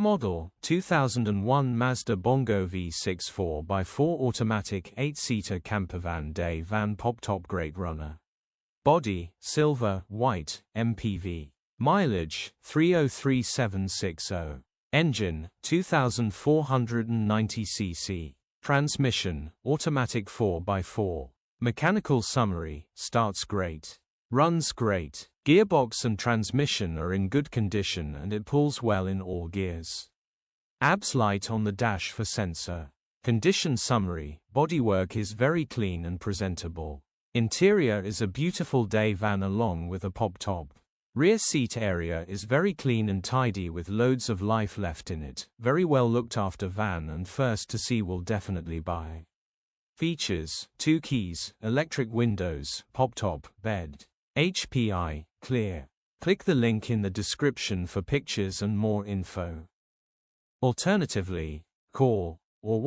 model, 2001 Mazda Bongo V6 4x4 automatic 8-seater campervan day van poptop GreatRunner. Body, silver, white, MPV. Mileage, 303760. Engine, 2490 cc. Transmission, automatic 4x4. Mechanical summary, starts great. Runs great. Gearbox and transmission are in good condition and it pulls well in all gears. ABS light on the dash for sensor. Condition summary, bodywork is very clean and presentable. Interior is a beautiful day van along with a pop top. Rear seat area is very clean and tidy with loads of life left in it. Very well looked after van and first to see will definitely buy. Features, 2 keys, electric windows, pop top, bed. HPI, clear. Click the link in the description for pictures and more info. Alternatively, call or